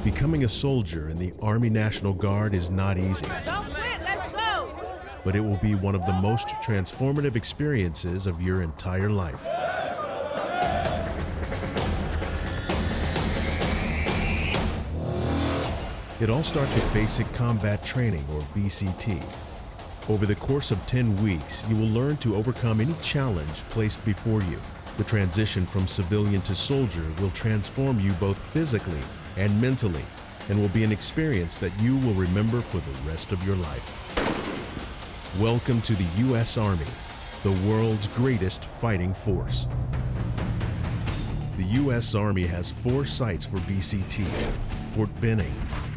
Becoming a soldier in the Army National Guard is not easy. Don't quit, let's go! But it will be one of the most transformative experiences of your entire life. It all starts with basic combat training, or BCT. Over the course of 10 weeks, you will learn to overcome any challenge placed before you. The transition from civilian to soldier will transform you both physically and mentally, and will be an experience that you will remember for the rest of your life. Welcome to the U.S. Army, the world's greatest fighting force. The U.S. Army has 4 sites for BCT: Fort Benning,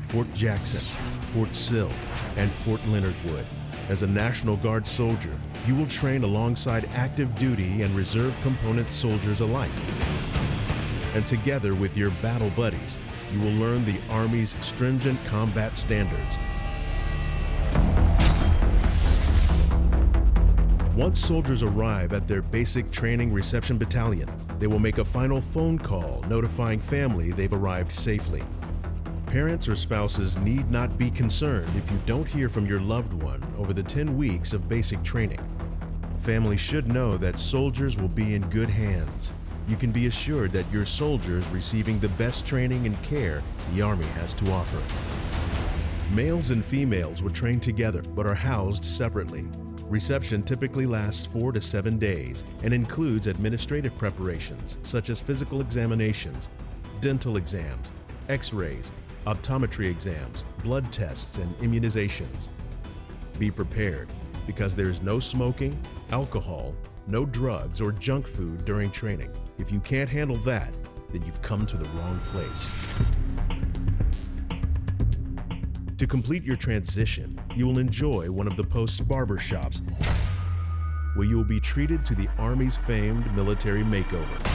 Fort Jackson, Fort Sill, and Fort Leonard Wood. As a National Guard soldier, you will train alongside active duty and reserve component soldiers alike. And together with your battle buddies, you will learn the Army's stringent combat standards. Once soldiers arrive at their basic training reception battalion, they will make a final phone call notifying family they've arrived safely. Parents or spouses need not be concerned if you don't hear from your loved one over the 10 weeks of basic training. Families should know that soldiers will be in good hands. You can be assured that your soldiers receiving the best training and care the Army has to offer. Males and females will train together but are housed separately. Reception typically lasts 4 to 7 days and includes administrative preparations such as physical examinations, dental exams, x-rays, optometry exams, blood tests, and immunizations. Be prepared, because there is no smoking, alcohol, no drugs, or junk food during training. If you can't handle that, then you've come to the wrong place. To complete your transition, you will enjoy one of the post's barber shops, where you will be treated to the Army's famed military makeover.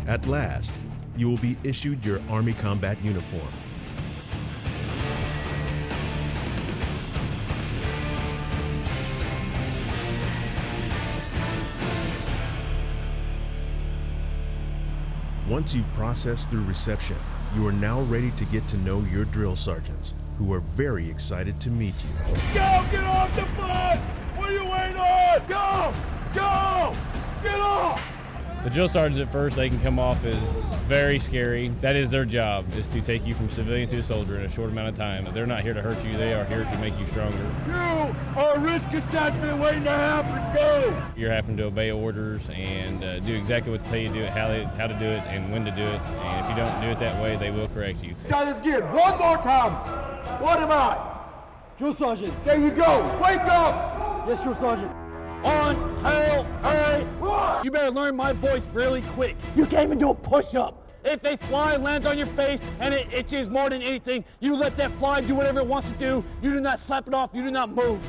At last, you will be issued your Army combat uniform. Once you've processed through reception, you are now ready to get to know your drill sergeants, who are very excited to meet you. Go! Get off the bus! What are you waiting on? Go! Go! Get off! The drill sergeants at first, they can come off as very scary. That is their job, is to take you from civilian to soldier in a short amount of time. They're not here to hurt you, they are here to make you stronger. You are a risk assessment waiting to happen. Go! You're having to obey orders and do exactly what they tell you to do it, how to do it, and when to do it. And if you don't do it that way, they will correct you. Try this again, one more time. What am I? Drill sergeant. There you go. Wake up! Yes, drill sergeant. On, tail, A, run! You better learn my voice really quick. You can't even do a push-up. If a fly lands on your face and it itches more than anything, you let that fly do whatever it wants to do. You do not slap it off, you do not move.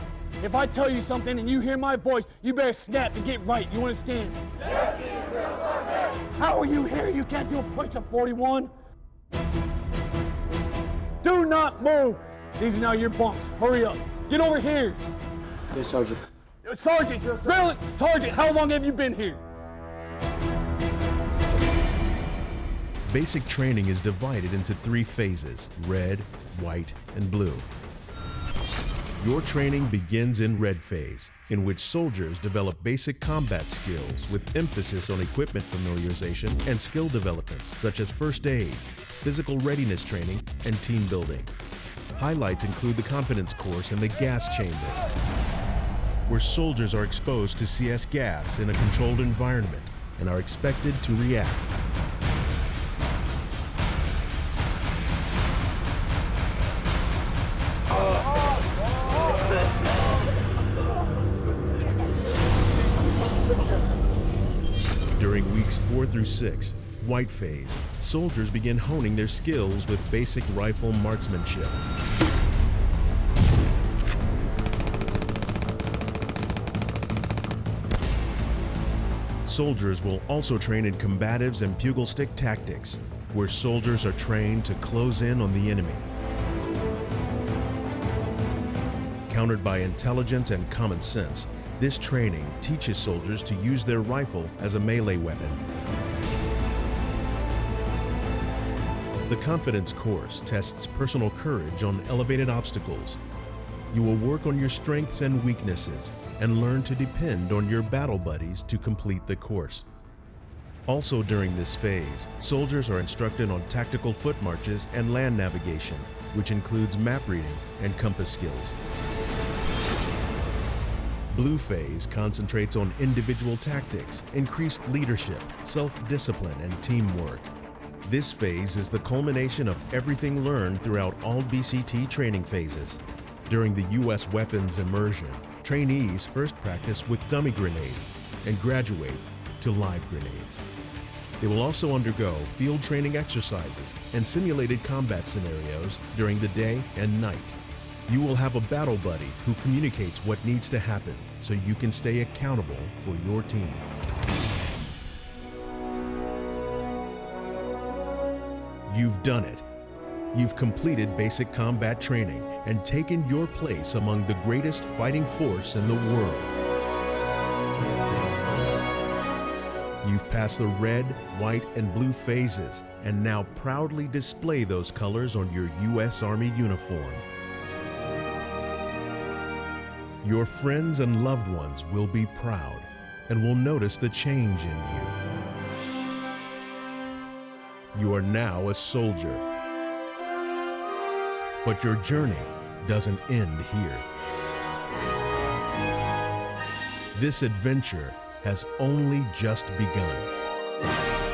If I tell you something and you hear my voice, you better snap and get right. You understand? Yes, drill sergeant. How are you here? You can't do a push-up, 41. Do not move. These are now your bunks. Hurry up. Get over here. Yes, sergeant. Sergeant, really? Sergeant, how long have you been here? Basic training is divided into 3 phases: red, white, and blue. Your training begins in red phase, in which soldiers develop basic combat skills with emphasis on equipment familiarization and skill developments such as first aid, physical readiness training, and team building. Highlights include the confidence course and the gas chamber, where soldiers are exposed to CS gas in a controlled environment and are expected to react. During weeks 4 through 6, white phase, soldiers begin honing their skills with basic rifle marksmanship. Soldiers will also train in combatives and bugle stick tactics. where soldiers are trained to close in on the enemy. Countered by intelligence and common sense, this training teaches soldiers to use their rifle as a melee weapon. The Confidence course tests personal courage on elevated obstacles. You will work on your strengths and weaknesses and learn to depend on your battle buddies to complete the course. Also during this phase, soldiers are instructed on tactical foot marches and land navigation, which includes map reading and compass skills. Blue phase concentrates on individual tactics, increased leadership, self-discipline, and teamwork. This phase is the culmination of everything learned throughout all BCT training phases. During the U.S. weapons immersion, trainees first practice with dummy grenades and graduate to live grenades. They will also undergo field training exercises and simulated combat scenarios during the day and night. You will have a battle buddy who communicates what needs to happen so you can stay accountable for your team. You've done it. You've completed basic combat training and taken your place among the greatest fighting force in the world. You've passed the red, white, and blue phases and now proudly display those colors on your U.S. Army uniform. Your friends and loved ones will be proud and will notice the change in you. You are now a soldier. But your journey doesn't end here. This adventure has only just begun.